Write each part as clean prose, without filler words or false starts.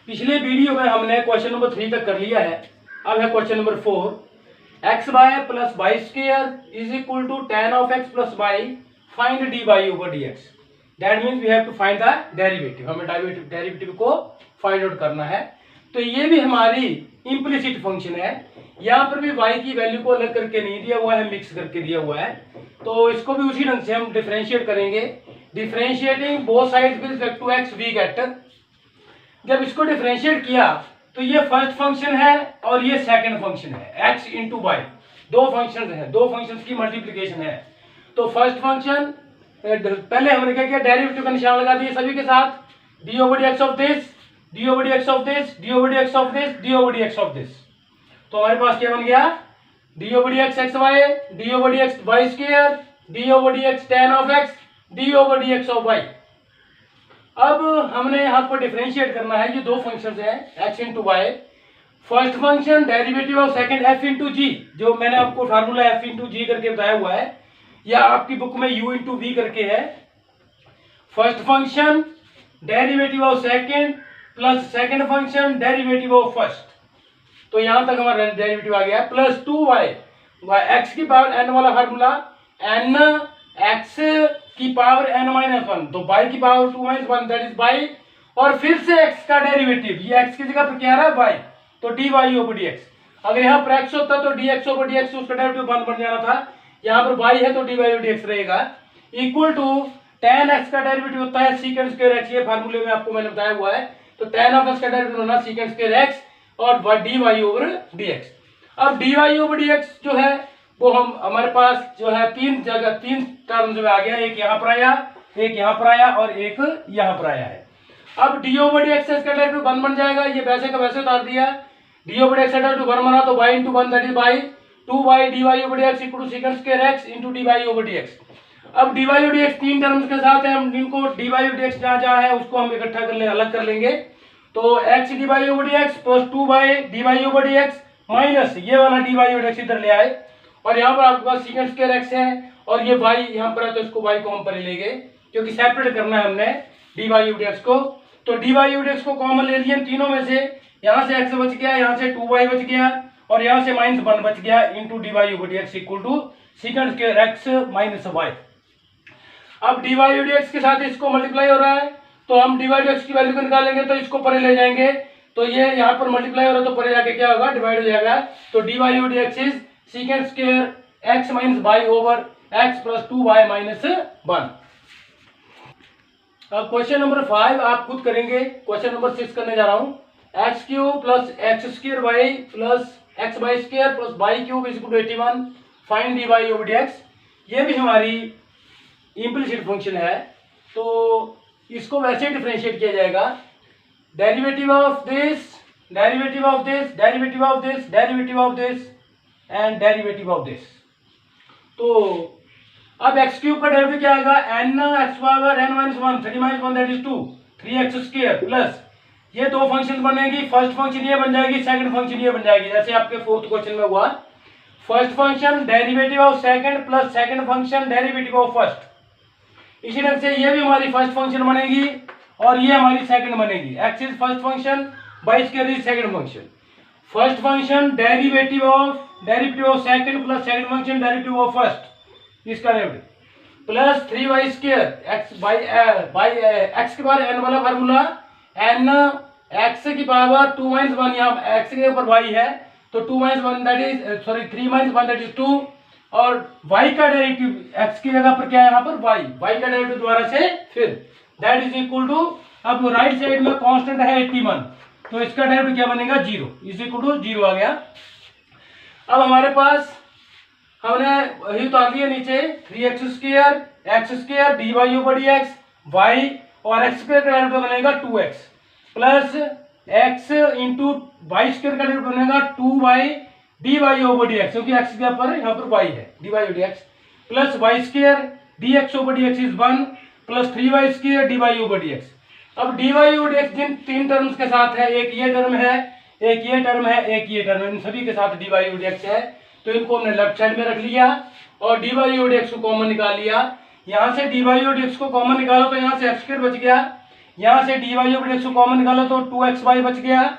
पिछले वीडियो में हमने क्वेश्चन नंबर 3 तक कर लिया है। अब है question number 4। X y plus y square is equal to tan of x plus y, find d y over d x. That means we have to find the derivative. हमें derivative को find out करना है। तो ये भी हमारी implicit function है। यहाँ पर भी y की वैल्यू को अलग करके नहीं दिया हुआ है, मिक्स करके दिया हुआ है। तो इसको भी उसी ढंग से हम डिफरेंशिएट करेंगे। Differentiating both sides with respect to x we get, जब इसको डिफरेंशिएट किया तो ये फर्स्ट फंक्शन है और ये सेकंड फंक्शन है, x इंटू वाई। दो फंक्शन है, दो फंक्शन की मल्टीप्लीकेशन है। तो फर्स्ट फंक्शन पहले हमने क्या किया, डेरिवेटिव का निशान लगा दिए सभी के साथ। D over d x of this, d over d x of this, d over d x of this, d over d x of this. तो हमारे पास क्या बन गया, d over d x x y, d over d x y square, d over d x tan of x, d over d x of y. अब हमने यहाँ पर डिफरेंशिएट करना है। ये दो फंक्शंस हैं x into Y. First function derivative of second f into G, जो मैंने आपको फार्मूला f इंटू जी करके बताया हुआ है, या आपकी बुक में u इंटू वी करके है। First function derivative of second plus second function derivative of first. तो यहां तक हमारा डेरिवेटिव आ गया प्लस 2y, x की पावर n वाला फार्मूला, n x की पावर n माइनस 1, तो y की power 2 minus 1 that is y, और फिर से x का डेरिवेटिव, ये x की जगह पर क्या रहा है y, तो dy ओवर dx। अगर यहाँ पर x होता तो dx ओवर dx, उसका डेरिवेटिव 1 बन जाना था। यहाँ पर y है तो dy ओवर dx रहेगा, इक्वल टू tan x का डेरिवेटिव होता है secant स्क्वायर x। ये फार्मूले में आपको मैंने बताया हुआ है। तो tan ऑफ x का डेरिवेटिव होना secant स्क्वायर x और dy ओवर dx। अब dy ओवर dx जो है वो हमारे पास जो है तीन टर्म्स में आ गया। एक यहाँ पर आया, एक यहाँ पर आया और एक यहाँ पर आया है। अब डी ओवर डी एक्स का डेरिवेटिव 1 बन जाएगा। ये वैसे का वैसे उतार दिया। डी ओवर डी एक्स का डेरिवेटिव 1 बना तो y into 1 that is by 2y dy over dx equal to second square x into dy over dx। अब dy ओवर dx तीन टर्म्स के साथ है, हम इनको dy ओवर dx जहाँ है उसको हम इकट्ठा कर ले, अलग कर लेंगे। तो x dy over dx plus 2y dy over dx minus ये वाला dy ओवर dx इधर ले आए, और यहाँ पर आपके पास सेकंड स्क्वायर x है और ये y यहाँ पर है, तो इसको y को हम पर लेंगे क्योंकि सेपरेट करना है हमने dy ओवर dx को। तो dy ओवर dx को कॉमन ले लिए तीनों में से। यहाँ से x बच गया, यहाँ से 2y बच गया और यहाँ से माइनस 1 बच गया into dy over dx equal to second square x minus y। अब dy ओवर dx के साथ इसको मल्टीप्लाई हो रहा है, तो हम dy ओवर dx की वैल्यू को निकालेंगे तो इसको परे ले जाएंगे। तो ये यहाँ पर मल्टीप्लाई हो रहा है तो परे जाके क्या होगा, डिवाइड हो जाएगा। तो dy over dx is second square x minus y over x plus 2y minus 1। अब क्वेश्चन नंबर 5 आप खुद करेंगे। क्वेश्चन नंबर 6 करने जा रहा हूँ। X cube plus x square y plus x y square plus y cube is equal to 81, find d y over d x. ये भी हमारी इम्प्लिसिट फंक्शन है, तो इसको वैसे ही डिफरेंशिएट किया जाएगा। Derivative of this, derivative of this, derivative of this, derivative of this and derivative of this. तो अब एक्स क्यूब का डेरिवेटिव क्या आएगा, n x power n minus 1, 3 minus 1 that is 2, 3x square plus ये दो function बनेगी। First function ये बन जाएगी, सेकंड फंक्शन ये बन जाएगी, जैसे आपके फोर्थ क्वेश्चन में हुआ। First function derivative of second plus second function derivative of first. इसी ढंग से ये भी हमारी फर्स्ट फंक्शन बनेगी और ये हमारी सेकंड बनेगी। X is first function, Y square is second function. First function derivative of second plus second function derivative of first, इसका derivative plus 3y square X by X के बाद n वाला formula, n x की power 2 minus 1, यहाँ x के ऊपर y है तो 2 minus 1 that is sorry 3 minus 1 that is 2, और y का डेरिवेटिव x की जगह पर क्या है, यहाँ पर y का डेरिवेटिव दोबारा से फिर दैट इज इक्वल टू, अब राइट साइड में कांस्टेंट है 81, तो इसका डेरिवेटिव क्या बनेगा, 0 इज इक्वल टू 0 आ गया। अब हमारे पास हमने वही उतार दिया नीचे, 3x square dy over dx y, और x स्क्वायर का डेरिवेटिव बनेगा 2x plus x into y square का डेरिवेटिव बनेगा 2y dy ओवर dx, क्योंकि x के ऊपर यहाँ पर y है, dy over dx plus y square dx over dx is 1 plus 3y square dy over dx। अब dy ओवर dx जिन तीन टर्म्स के साथ है, एक ये टर्म है, एक ये टर्म है, एक ये टर्म है, इन सभी के साथ dy ओवर dx है, तो इनको हमने लेफ्ट साइड में रख लिया और dy ओवर dx को कॉमन निकाल लिया। यहाँ से dy ओवर dx को कॉमन निकालो तो यहाँ से x स्क्वायर बच गया, यहाँ से dy ओवर dx को कॉमन निकालो तो 2xy बच गया,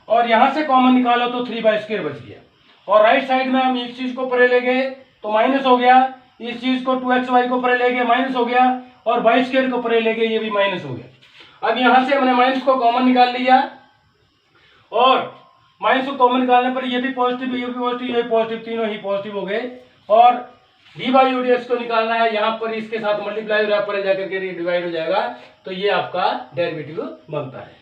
और यहाँ से कॉमन निकालो तो 3y² बच गया। और राइट साइड में हम इस चीज को परे ले गए तो माइनस हो गया, इस चीज को 2xy को परे ले गए माइनस हो गया, और y² को परे ले गए ये भी माइनस हो गया। अब यहाँ से हमने माइनस को कॉमन निकाल लिया, और माइनस को कॉमन निकालने पर ये भी पॉजिटिव, ये भी पॉजिटिव, ये पॉजिटिव, तीनों ही पॉजिटिव हो गए। और dy ओवर dx को निकालना है, यहाँ पर इसके साथ मल्टीप्लाई हो रहा है, परे जाकर के डिवाइड हो जाएगा, तो ये आपका डेरिवेटिव बनता है।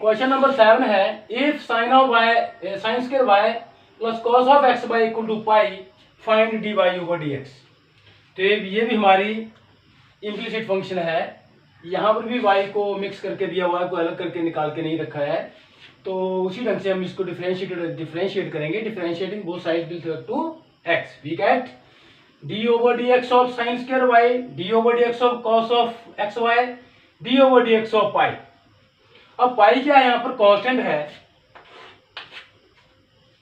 क्वेश्चन नंबर 7 है, if sine of y sine square y plus cos of x by equal to pi find dy over dx। तो ये भी हमारी इम्प्लिसिट फंक्शन है, यहाँ पर भी y को मिक्स करके दिया हुआ है, कोई अलग करके निकाल के नहीं रखा है। तो उसी ढंग से हम इसको डिफरेंशिएट करेंगे, differentiating both sides with respect to x। We get d over dx of sine square y, d over dx of cos of xy, d over dx of pi. अब पाई क्या है, यहाँ पर कांस्टेंट है,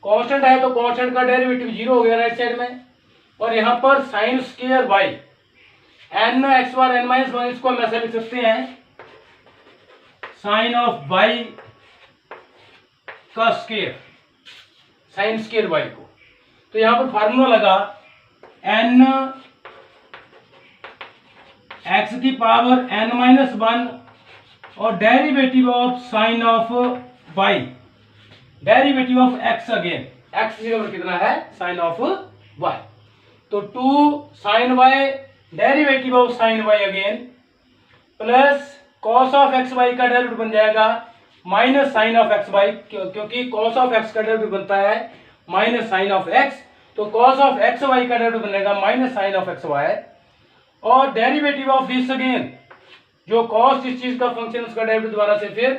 constant है तो constant का derivative 0 हो गया राइट साइड में। और यहाँ पर sign square y n x बार n माइनस 1, इसको हम ऐसे लिख सकते हैं साइन ऑफ y का स्क्वायर, साइन स्क्वायर y को। तो यहाँ पर फार्मूला लगा n x की पावर n माइनस 1 और derivative of sine of y, derivative of x again, x कितना है साइन ऑफ y, तो 2 sine y derivative of sine y again plus cos of x y का derivative बन जाएगा minus sine of x y, क्योंकि cos of x का derivative बनता है माइनस साइन ऑफ एक्स, तो कॉस ऑफ एक्स वाई का डेरिवेटिव बनेगा minus sine of x Y, और डेरिवेटिव ऑफ दिस अगेन, जो कॉस इस चीज का फंक्शन उसका डेरिवेटिव दोबारा से फिर,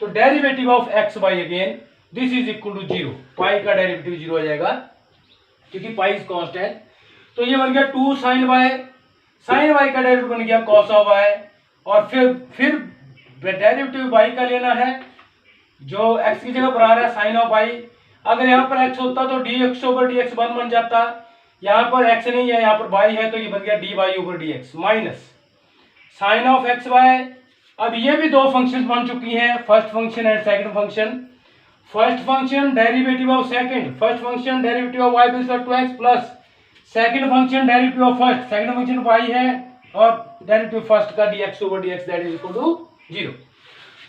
तो derivative of x y again this is equal to 0, pi का डेरिवेटिव 0 हो जाएगा क्योंकि पाई इज कांस्टेंट। तो ये बन गया 2 साइन वाई, साइन वाई का डेरिवेटिव बन गया कॉस ऑफ वाई, और फिर डेरिवेटिव वाई का लेना है जो एक्स की जगह पर आ रहा है साइन ऑफ वाई। अगर यहाँ पर एक्स होता तो D x over d x 1 बन जाता, यहाँ पर एक्स नहीं है यहाँ पर वाई है, तो ये बन गया d y over d x minus sine of x y. अब ये भी दो फंक्शंस बन चुकी हैं, first function and second function. First function derivative of second, first function derivative of y with respect to x plus second function derivative of first, second function y है और derivative first का dx over dx that is equal to 0।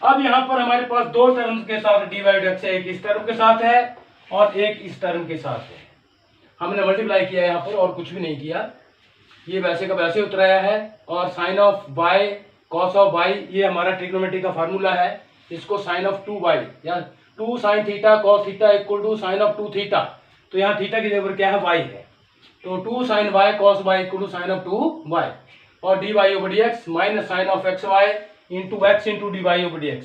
अब यहाँ पर हमारे पास दो terms के साथ dy x है, एक इस टर्म के साथ है और एक इस टर्म के साथ है। हमने मल्टीप्लाई किया यहाँ पर और कुछ भी नहीं किया, ये वैसे का वैसे उतराया है। और sine of y cos of y ये हमारा ट्रिग्नोमेट्री का फार्मूला है, इसको साइन ऑफ 2y या 2 sine theta cos theta equal to sine of 2 theta, तो यहाँ थीटा की जगह पर क्या है y है, तो 2 sine y cos y equal to sine of 2y, और dy over dx minus sine of x y into x into d y over dx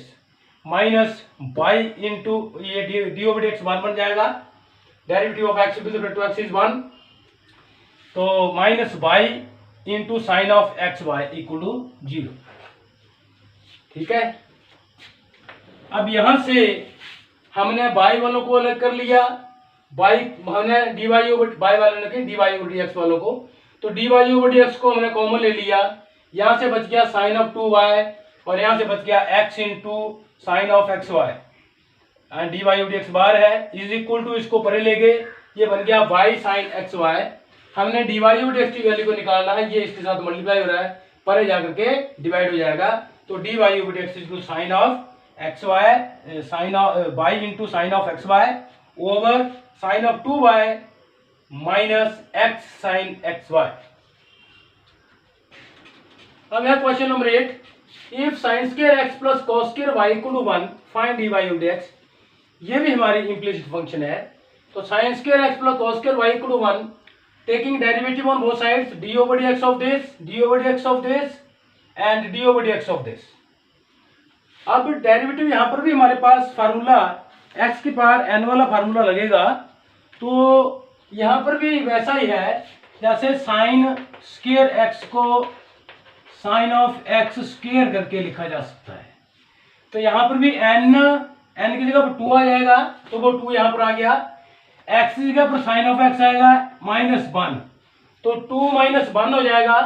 minus y into ये डी ओवर dx 1 बन जाएगा, derivative of x with respect to x is 1, तो minus y into sine of x y equal to 0। ठीक है, अब यहां से हमने y वालों को अलग कर लिया, y हमने dy ओवर y वालों ने dy ओवर dx वालों को, तो dy ओवर dx को हमने कॉमन ले लिया, यहां से बच गया साइन ऑफ 2y और यहां से बच गया x into sine of x y and dy over dx बार है इज इक्वल टू, इसको परे ले गए, ये बन गया y साइन एक्स वाई। हमने dy ओवर dx की वैल्यू को निकालना है, ये इसके साथ मल्टीप्लाई हो रहा है, परे जाकर के डिवाइड हो जाएगा, तो dy over dx is equal sine of x y sine of y into sine of x y over sine of 2y minus x sine x y. अब है question number 8, if sine square x plus cos square y equal to 1 find dy over dx। ये भी हमारी implicit function है, तो sine square x plus cos square y equal to 1 taking derivative on both sides d over dx of this, d over dx of this and d over dx of this. अब derivative यहाँ पर भी हमारे पास formula x की power n वाला formula लगेगा, तो यहाँ पर भी वैसा ही है जैसे साइन स्क्वायर x को साइन ऑफ एक्स स्क्वायर करके लिखा जा सकता है, तो यहाँ पर भी n की जगह पर 2 आ जाएगा, तो वो 2 यहाँ पर आ गया, x की जगह पर साइन ऑफ x आएगा -1, तो 2 - 1 हो जाएगा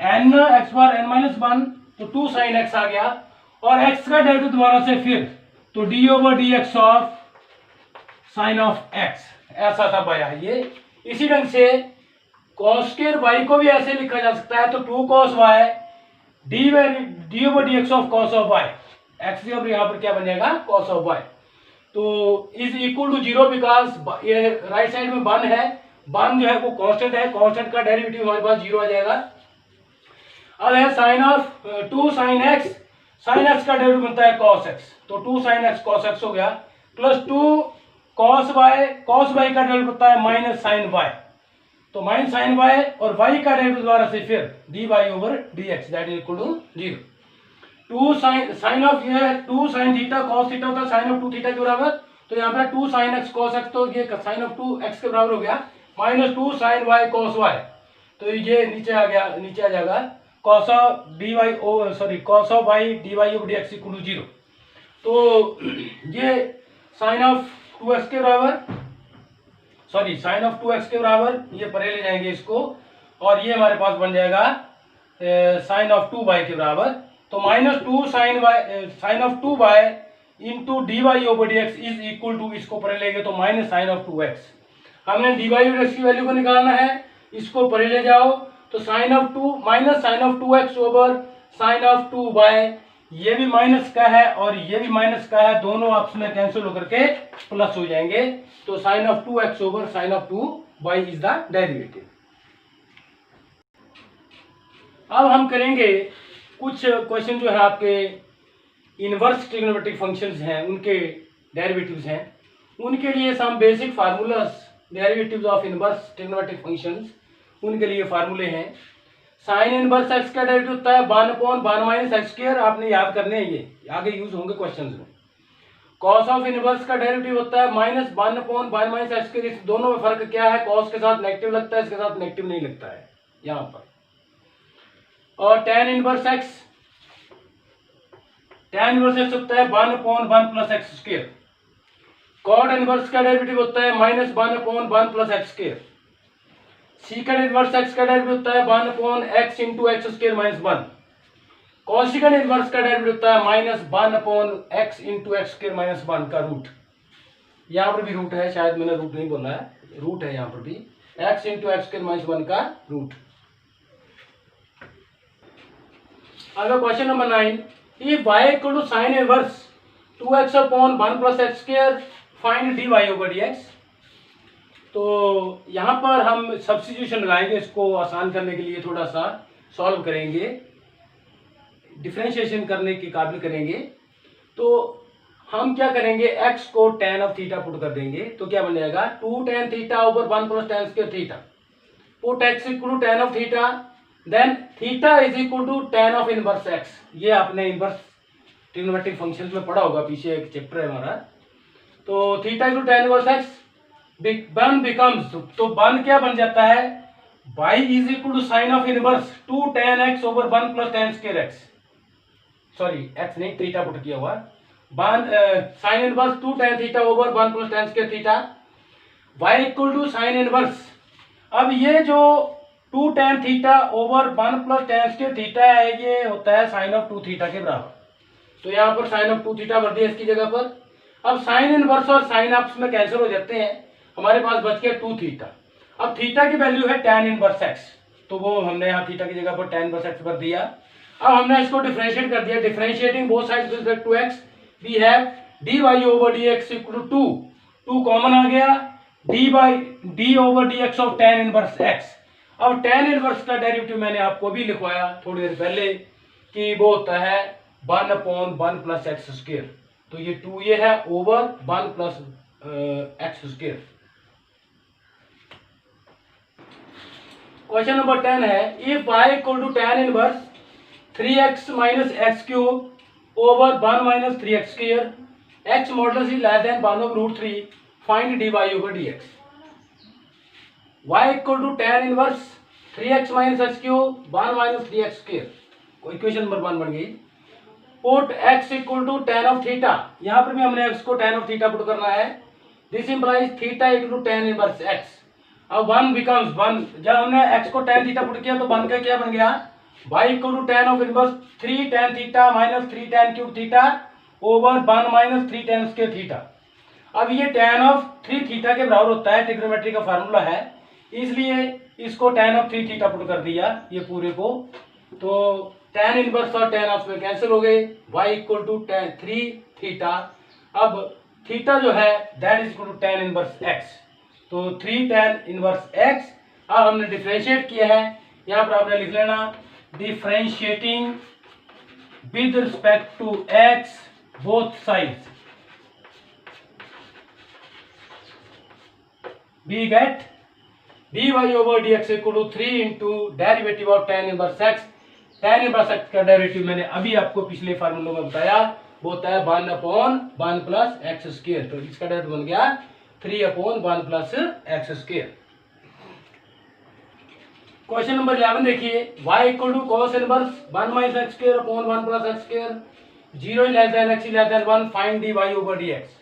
एन एक्स बार एन माइनस वन, तो 2 साइन एक्स आ गया, और एक्स का डेरिवेटिव दोबारा से फिर तो D over d x of sine of x, ऐसा था पाया है ये। इसी ढंग से कॉस स्क्वायर वाई को भी ऐसे लिखा जा सकता है, तो 2 cos y d over d x of cos of y, x अब यहाँ पर क्या बन जाएगा कॉस ऑफ वाई, तो इज इक्वल टू 0 बिकॉज ये राइट साइड में 1 है, 1 जो है वो कांस्टेंट है, कांस्टेंट का डेरिवेटिव हमारे पास 0 आ जाएगा। अब है sine of 2 sine x, sine x का डेरिवेटिव बनता है cos x, तो 2 साइन एक्स cos x हो गया, प्लस 2 cos y का डेरिवेटिव बनता है माइनस साइन y, तो माइनस साइन y और y का डेरिवेटिव द्वारा से फिर dy over dx that is equal to 0। 2 sine of ये 2 साइन थीटा cos थीटा होता है साइन ऑफ 2 थीटा के बराबर, तो यहाँ पे 2 साइन x cos x, तो ये साइन ऑफ 2 x के बराबर हो गया, minus 2 sine y cos y, तो ये नीचे आ गया, नीचे आ जाएगा cos of dy cos of y dy over dx equal to 0। तो ये साइन ऑफ 2x के बराबर, सॉरी साइन ऑफ 2x के बराबर, ये परे ले जाएंगे इसको, और ये हमारे पास बन जाएगा साइन ऑफ 2y के बराबर, तो minus 2 sine of 2y into d y over d x is equal to, इसको परे लेंगे तो माइनस साइन ऑफ 2x। हमने डी वाई ओवर एक्स की वैल्यू को निकालना है, इसको परे ले जाओ, तो sine of 2 minus sine of 2x over sine of 2y, ये भी माइनस का है और ये भी माइनस का है, दोनों आपस में कैंसिल होकर के प्लस हो जाएंगे, तो sine of 2x over sine of 2y is the derivative. अब हम करेंगे कुछ क्वेश्चन जो है आपके इनवर्स ट्रिग्नोमेट्रिक फंक्शंस हैं उनके डेरिवेटिव्स हैं, उनके लिए some basic formulas derivatives of inverse trigonometric functions, उनके लिए फार्मूले हैं। साइन इनवर्स एक्स का डेरिवेटिव होता है 1/1 माइनस एक्स स्क्वायर, आपने याद करने हैं, ये आगे यूज होंगे क्वेश्चंस में। कॉस ऑफ इनवर्स का डेरिवेटिव होता है माइनस 1/1 माइनस एक्स स्क्वायर, इस दोनों में फर्क क्या है, कॉस के साथ नेगेटिव लगता है, इसके साथ नेगेटिव नहीं लगता है यहाँ पर। और tan इनवर्स एक्स होता है 1/1 plus x square. Cot inverse का डेरिवेटिव होता है minus 1/1 plus x square. Secant inverse x का डेरिवेटिव होता है 1/x into x square minus 1। Cosecant inverse का डेरिवेटिव होता है minus 1/x into x square minus 1 का रूट, यहाँ पर भी रूट है, शायद मैंने रूट नहीं बोला है, रूट है यहाँ पर भी, x into x square minus 1 का रूट। अगर question number 9, if y equal to sin inverse 2x upon 1 plus x square find dy over dx, तो यहाँ पर हम सब्स्टिट्यूशन लगाएंगे, इसको आसान करने के लिए थोड़ा सा सॉल्व करेंगे, डिफरेंशिएशन करने के काबिल करेंगे। तो हम क्या करेंगे, x को tan ऑफ थीटा पुट कर देंगे, तो क्या बन जाएगा 2 tan theta over 1 plus tan square theta, put x equal to tan of theta, then theta is equal to tan of inverse x। ये आपने इनवर्स ट्रिग्नोमेट्रिक फंक्शंस में पढ़ा होगा, पीछे एक चैप्टर है हमारा। तो theta equal to tan inverse x, one becomes, तो वन क्या बन जाता है, y is equal to sine of inverse 2 tan x over 1 plus tan square x, sorry x नहीं थीटा पुट किया हुआ, sine inverse 2 tan theta over 1 plus tan square theta, y equal to sine inverse. अब ये जो 2 tan theta over 1 plus tan square theta है, ये होता है साइन ऑफ 2 थीटा के बराबर, तो यहाँ पर साइन ऑफ 2 थीटा भर दिया इसकी जगह पर। अब साइन इनवर्स और साइन आपस में कैंसिल हो जाते हैं, हमारे पास बच गया 2 थीटा। अब थीटा की वैल्यू है tan इनवर्स x, तो वो हमने यहाँ थीटा की जगह पर tan इनवर्स x भर दिया। अब हमने इसको डिफरेंशिएट कर दिया, differentiating both sides with respect to x, we have dy over dx equal to 2 common आ गया, d over dx of tan inverse x। अब tan इनवर्स का डेरिवेटिव मैंने आपको भी लिखवाया थोड़ी देर पहले कि वो होता है 1/1 प्लस एक्स स्क्वायर, तो ये 2 ये है over 1 plus x square. Question number 10 है, if y equal to tan inverse 3x minus x cube over 1 minus 3x square, x modulus is less than 1 over √3, find dy over dx। y equal to tan inverse 3x minus x cube 1 minus 3x square, equation number 1 बन गई। Put x equal to tan of theta, यहाँ पर भी हमने x को tan of theta put करना है, this implies theta equal to tan inverse x। अब 1 बिकम्स 1, जब हमने x को tan थीटा पुट किया तो 1 का क्या बन गया y equal to tan of inverse 3 tan theta minus 3 tan cube theta over 1 minus 3 tan square theta. अब ये tan ऑफ 3 थीटा के बराबर होता है, ट्रिग्नोमेट्री का फार्मूला है, इसलिए इसको tan ऑफ 3 थीटा पुट कर दिया ये पूरे को। तो tan इनवर्स और tan ऑफ में कैंसिल हो गए, y इक्वल टू 3 थीटा। अब थीटा जो है that is equal to tan inverse x, तो 3 tan इनवर्स x। अब हमने डिफरेंशिएट किया है, यहाँ पर आपने लिख लेना differentiating with respect to x both sides, we get dy over dx equal to 3 into derivative of tan inverse x। tan inverse x का डेरिवेटिव मैंने अभी आपको पिछले फार्मूले में बताया, वो होता है 1/1 प्लस एक्स स्क्वायर। तो इसका डेरिवेटिव बन गया 3/1 plus x square. Question number 11 देखिए, y equal to cos inverse 1 minus x square upon 1 plus x square, 0 less than x less than 1, find dy over dx।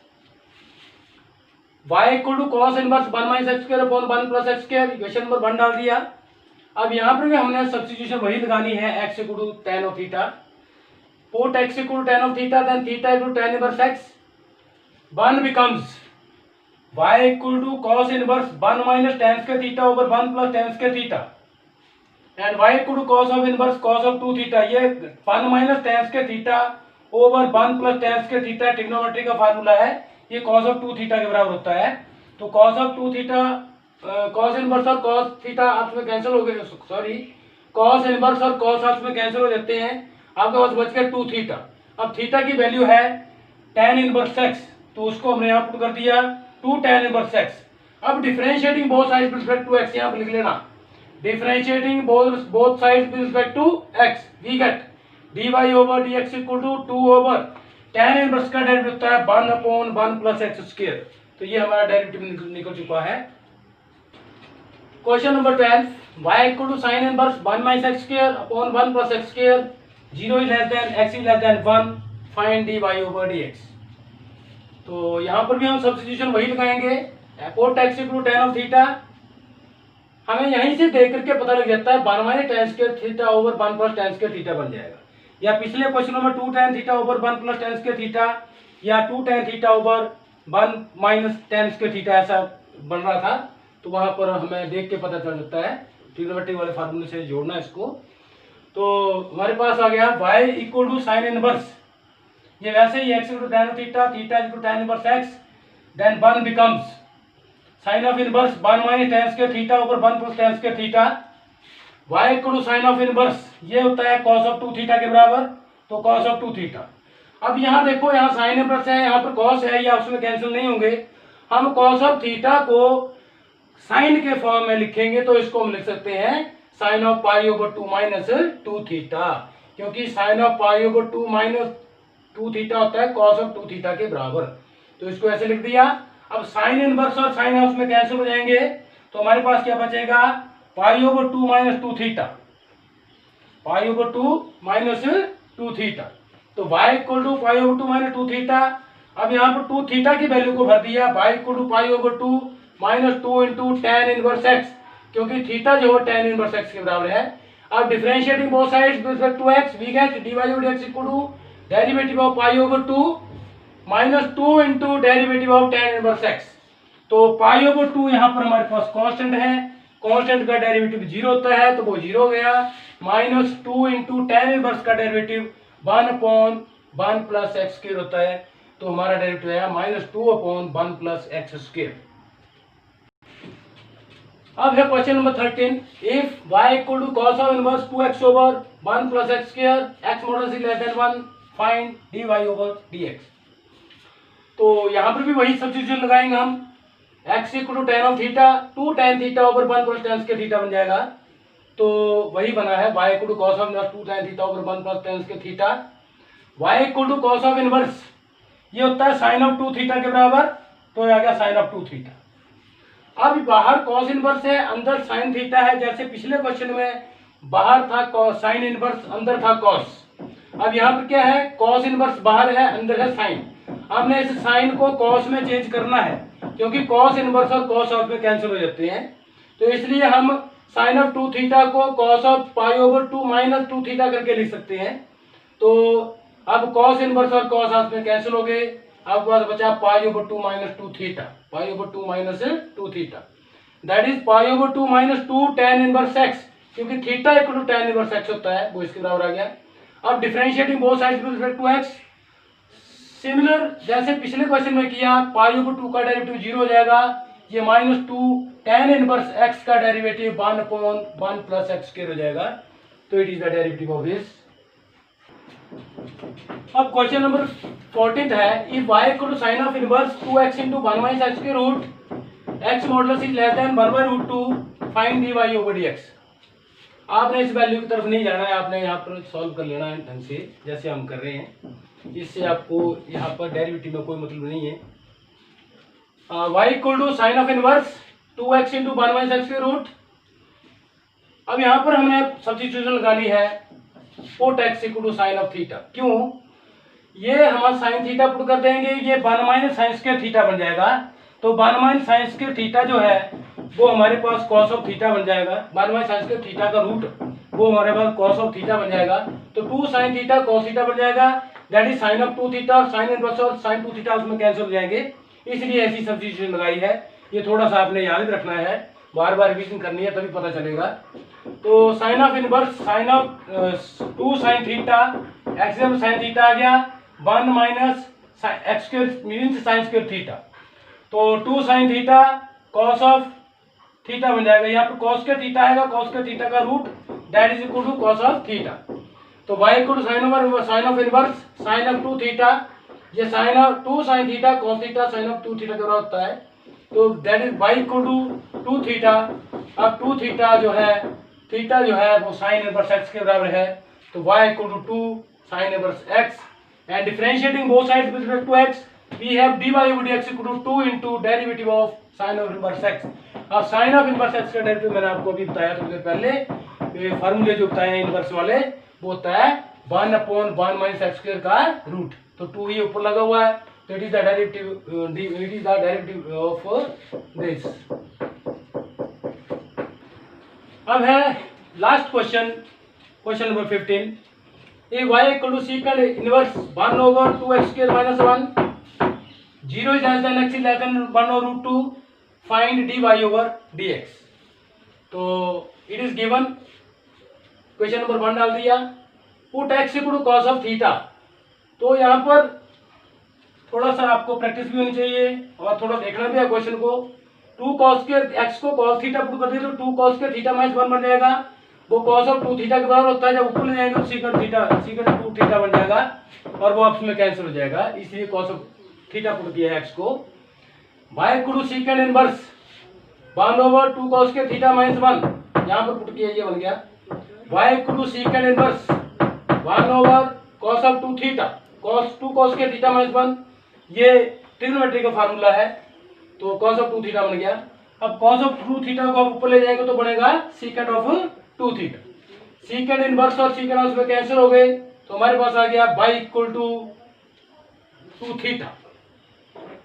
y equal to cos inverse 1 minus x square upon 1 plus x square, equation number 1 डाल दिया। अब यहाँ पर भी हमने substitution वही लगानी है, x equal to tan of theta, put x equal to tan of theta, then theta equal to tan inverse x, 1 becomes y equal to cos inverse 1 minus tan square theta over 1 plus tan square theta, and y equal to cos of inverse cos of 2 theta. ये 1 minus tan square theta over 1 plus tan square theta trigonometry का formula है, ये cos of 2 theta के बराबर होता है। तो cos of 2 theta, cos inverse और cos थीटा आपस में कैंसिल हो गए, सॉरी cos इनवर्स और cos आपस में कैंसिल हो जाते हैं, आपके पास बच गया 2 थीटा। अब थीटा की वैल्यू है tan इनवर्स x, तो उसको हमने यहाँ पुट कर दिया 2 tan इनवर्स x। अब differentiating both sides with respect to x, यहाँ पर लिख लेना differentiating both sides with respect to x, we get dy over dx equal to 2 over tan inverse का डेरिवेटिव होता है 1/1 प्लस एक्स स्क्वायर। तो ये हमारा डेरिवेटिव निकल चुका है। Question number 12, y equal to sin inverse 1 minus x square upon 1 plus x square, 0 is less than x is less than 1, find dy over dx। तो यहाँ पर भी हम सब्स्टिट्यूशन वही लगाएंगे, put x equal to tan of theta, हमें यहीं से देख करके पता लग जाता है 1 minus tan square theta over 1 plus tan square theta बन जाएगा, या पिछले क्वेश्चनों में 2 tan theta over 1 plus tan square theta, या 2 tan theta over 1 minus tan square theta ऐसा बन रहा था। तो वहां पर हमें देख के पता चल जाता है, ट्रिग्नोमेट्री वाले फार्मूले से जोड़ना है इसको। तो हमारे पास आ गया y equal to sine inverse, ये वैसे ही x equal to tan theta, theta equal to tan inverse x, then 1 becomes sine of inverse 1 minus tan square theta over 1 plus tan square theta, y equal to sine of inverse, ये होता है cos of 2 theta के बराबर, तो cos of 2 theta. अब यहाँ देखो, यहाँ साइन इनवर्स है, यहाँ पर cos है, ये आपस में कैंसिल नहीं होंगे। हम cos ऑफ थीटा को साइन के फॉर्म में लिखेंगे, तो इसको हम लिख सकते हैं sine of pi over 2 minus 2 theta, क्योंकि sine of pi over 2 minus 2 theta होता है cos ऑफ 2 थीटा के बराबर, तो इसको ऐसे लिख दिया। अब साइन इनवर्स और साइन हाउस में कैंसिल हो जाएंगे, तो हमारे पास क्या बचेगा, pi over 2 minus 2 theta, pi over 2 minus 2 theta, तो y equal to pi over 2 minus 2 theta. अब यहाँ पर 2 थीटा की वैल्यू को भर दिया, y equal to pi over 2 minus 2 into tan inverse x, क्योंकि थीटा जो है tan इनवर्स x के बराबर है। अब differentiating both sides with respect to x, we get dy over dx equal to derivative of pi over 2 minus 2 into derivative of tan inverse x। तो pi over 2 यहाँ पर हमारे पास कांस्टेंट है, कांस्टेंट का डेरिवेटिव 0 होता है, तो वो 0 हो गया, माइनस 2 इंटू tan इनवर्स का डेरिवेटिव 1/1 प्लस एक्स स्क्वायर होता है, तो हमारा डेरिवेटिव है माइनस 2/1 प्लस एक्स स्क्वायर। अब है question number 13, if y equal to cos of inverse 2x over 1 plus x square, x model is less than 1, find dy over dx। तो यहाँ पर भी वही सब्स्टिट्यूशन लगाएंगे हम, x equal to tan of theta, 2 tan theta over 1 plus tan square theta बन जाएगा, तो वही बना है y equal to cos of inverse 2 tan theta over 1 plus tan square theta, y equal to cos of inverse, ये होता है sine of 2 theta के बराबर, तो आ गया साइन ऑफ 2 थीटा। अब बाहर cos इनवर्स है, अंदर साइन थीटा है, जैसे पिछले क्वेश्चन में बाहर था साइन इनवर्स, अंदर था cos। अब यहाँ पर क्या है, cos इनवर्स बाहर है, अंदर है साइन, हमने इस साइन को cos में चेंज करना है, क्योंकि cos इनवर्स और cos ऑफ में कैंसिल हो जाते हैं, तो इसलिए हम साइन ऑफ 2 थीटा को cos of pi over 2 minus 2 theta करके लिख सकते हैं। तो अब कॉस इनवर्स और कॉस आपस में कैंसिल हो गए, आपके पास बचा pi over 2 minus 2 theta, pi over 2 minus 2 theta, that is pi over 2 minus 2 tan inverse X, क्योंकि theta equal to tan inverse X होता है, वो इसके बराबर आ गया। अब differentiating both sides with respect to X, similar जैसे पिछले क्वेश्चन में किया, पाई ओवर 2 का डेरिवेटिव 0 हो जाएगा, ये माइनस 2 tan इनवर्स एक्स का derivative 1 upon 1 plus x square हो जाएगा, तो it is the derivative of this. अब क्वेश्चन नंबर 14 है, if y equal to sine of inverse 2x into 1 minus x के root x modulus is less than 1 by root 2 find dy over dx। आपने इस value की तरफ नहीं जाना है, आपने यहाँ पर सॉल्व कर लेना है ढंग से जैसे हम कर रहे हैं, जिससे आपको यहाँ पर डेरिवेटिव में कोई मतलब नहीं है। y equal to sine of inverse 2x into 1 minus x के रूट, अब यहाँ पर हमने सब्स्टिट्यूशन लगा ली है, put x equal to sine of theta. क्यों, ये हमारा साइन थीटा पुट कर देंगे, ये 1 माइनस साइन स्क्वायर थीटा बन जाएगा, तो 1 माइनस साइन स्क्वायर थीटा जो है वो हमारे पास कॉस ऑफ थीटा बन जाएगा, 1 माइनस साइन स्क्वायर थीटा का रूट वो हमारे पास कॉस ऑफ थीटा बन जाएगा, तो 2 साइन थीटा कॉस थीटा बन जाएगा, that is sine of 2 theta, और साइन इनवर्स और साइन 2 थीटा उसमें कैंसिल हो जाएंगे, इसलिए ऐसी सब्स्टिट्यूशन लगाई है। ये थोड़ा सा आपने याद रखना है, बार बार रिवीजन करनी है तभी पता चलेगा। तो sine of inverse sine of 2 sine theta, X sine theta आ गया, 1 minus x square means sine square theta, तो 2 sine theta cos of theta बन जाएगा, यहाँ पर कॉस के थीटा आएगा, कॉस के थीटा का root that is equal to cos of theta, तो y equal to sine of inverse sine of 2 theta, ये sine of 2 sine theta cos theta sine of 2 theta के बराबर होता है, तो that is y equal to 2 theta. अब 2 theta जो है वो साइन इनवर्स x के बराबर है, तो y equal to 2 sine inverse x, and differentiating both sides with respect to x, we have dy over dx equal to 2 into derivative of sin of inverse x। अब sin of inverse x का derivative मैंने आपको अभी बताया थोड़ी देर पहले, फार्मूले जो बताए हैं इनवर्स वाले, वो होता है 1 अपॉन 1 माइनस एक्स स्क्वायर का रूट, तो 2 ही ऊपर लगा हुआ है, तो it is the derivative of this. अब है last question, question number 15, a y equal to secant inverse 1 over 2x square minus 1, 0 is less than x is less than 1 over root 2, find dy over dx। तो it is given, question number 1 डाल दिया, put x equal to cos of theta, तो यहाँ पर थोड़ा सा आपको practice भी होनी चाहिए और थोड़ा देखना भी है क्वेश्चन को। 2 cos के x को cos थीटा पुट कर दिया, तो 2 cos के थीटा माइनस 1 बन जाएगा, वो cos ऑफ 2 थीटा के बराबर होता है, जब ऊपर ले जाएंगे तो सीकंट 2 थीटा बन जाएगा और वो आपस में कैंसिल हो जाएगा, इसलिए cos ऑफ थीटा पुट किया है x को। y equal to secant inverse 1 over 2 cos के थीटा माइनस 1, यहाँ पर पुट किया, ये बन गया y equal to secant inverse 1 over cos of 2 theta cos के थीटा माइनस 1, ये ट्रिग्नोमेट्री का फार्मूला है, तो cos ऑफ 2 थीटा बन गया। अब cos ऑफ 2 थीटा को ऊपर ले जाएंगे तो बनेगा सीकंट ऑफ 2 थीटा, सीकंट इनवर्स और सीकंट उसमें कैंसिल हो गए, तो हमारे पास आ गया y इक्वल टू 2 थीटा।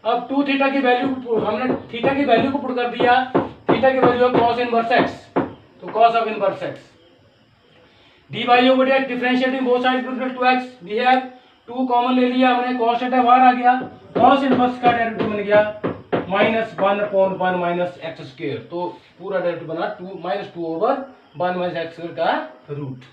अब 2 थीटा की वैल्यू, हमने थीटा की वैल्यू को पुट कर दिया, थीटा की वैल्यू है cos इनवर्स x, तो cos of inverse x, dy over dx differentiating both sides with respect to x, we have 2 common ले लिया हमने, cos है बाहर आ गया, cos इनवर्स का डेरिवेटिव बन गया minus 1 upon 1 minus x square, तो पूरा डेरिवेटिव बना 2 ओवर 1 माइनस एक्स स्क्वायर का रूट।